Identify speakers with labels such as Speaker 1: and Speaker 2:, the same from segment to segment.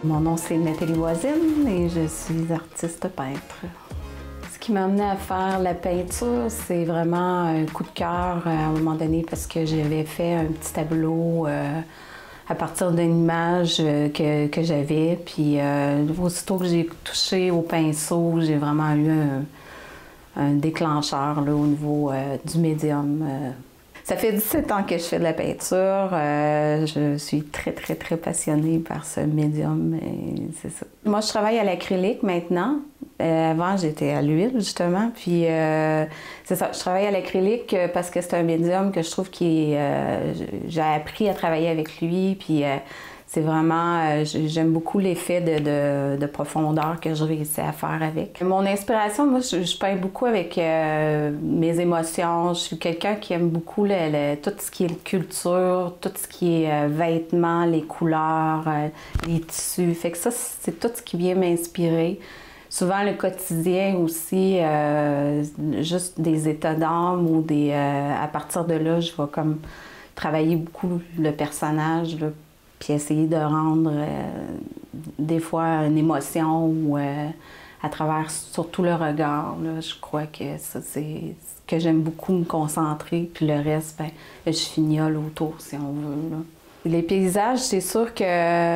Speaker 1: Mon nom, c'est Nathalie Voisine et je suis artiste peintre. Ce qui m'a amené à faire la peinture, c'est vraiment un coup de cœur à un moment donné parce que j'avais fait un petit tableau à partir d'une image que j'avais. Puis aussitôt que j'ai touché au pinceau, j'ai vraiment eu un déclencheur là, au niveau du médium. Ça fait 17 ans que je fais de la peinture. Je suis très passionnée par ce médium. C'est ça. Moi, je travaille à l'acrylique maintenant. Avant, j'étais à l'huile, justement. Puis, c'est ça. Je travaille à l'acrylique parce que c'est un médium que je trouve j'ai appris à travailler avec lui. Puis, c'est vraiment... j'aime beaucoup l'effet de profondeur que je réussis à faire avec. Mon inspiration, moi, je peins beaucoup avec mes émotions. Je suis quelqu'un qui aime beaucoup tout ce qui est culture, tout ce qui est vêtements, les couleurs, les tissus. Fait que ça, c'est tout ce qui vient m'inspirer. Souvent, le quotidien aussi, juste des états d'âme ou à partir de là, je vais comme travailler beaucoup le personnage, là, puis essayer de rendre des fois une émotion ou à travers surtout le regard. Là, je crois que ça, c'est ce que j'aime beaucoup me concentrer, puis le reste, ben, je fignole autour, si on veut. Là. Les paysages, c'est sûr que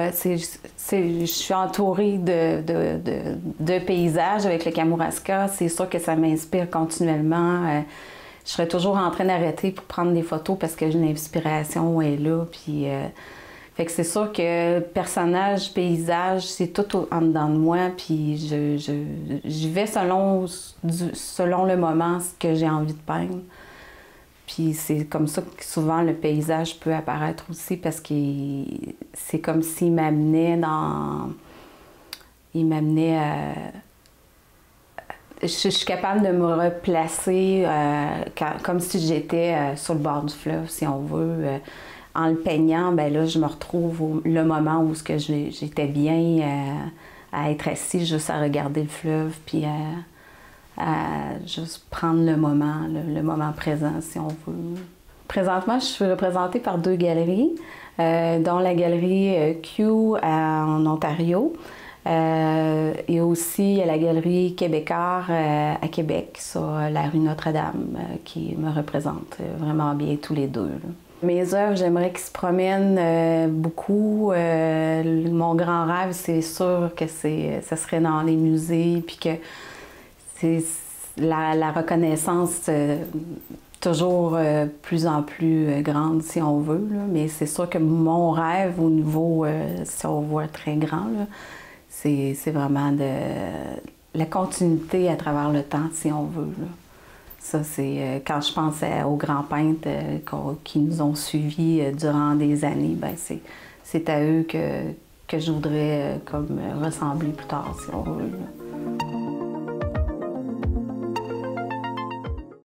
Speaker 1: je suis entourée de paysages avec le Kamouraska. C'est sûr que ça m'inspire continuellement. Je serais toujours en train d'arrêter pour prendre des photos parce que l'inspiration est là. Puis, fait que c'est sûr que personnage, paysage, c'est tout en dedans de moi. Puis j'y vais selon le moment ce que j'ai envie de peindre. Puis c'est comme ça que souvent le paysage peut apparaître aussi parce que c'est comme s'il m'amenait dans... Il m'amenait à... Je suis capable de me replacer comme si j'étais sur le bord du fleuve, si on veut. En le peignant, ben là, je me retrouve le moment où j'étais bien à être assis juste à regarder le fleuve, puis à juste prendre le moment présent, si on veut. Présentement, je suis représentée par 2 galeries, dont la galerie Q en Ontario, et aussi la galerie Québécois à Québec, sur la rue Notre-Dame, qui me représente vraiment bien tous les deux. Là. Mes œuvres, j'aimerais qu'ils se promènent beaucoup. Mon grand rêve, c'est sûr que ça serait dans les musées, puis que c'est la reconnaissance toujours plus en plus grande, si on veut. Là. Mais c'est sûr que mon rêve au niveau, si on voit très grand, c'est vraiment la continuité à travers le temps, si on veut. Là. Ça, c'est quand je pense aux grands peintres qui nous ont suivis durant des années, ben c'est à eux que je voudrais comme ressembler plus tard, si on veut. Là.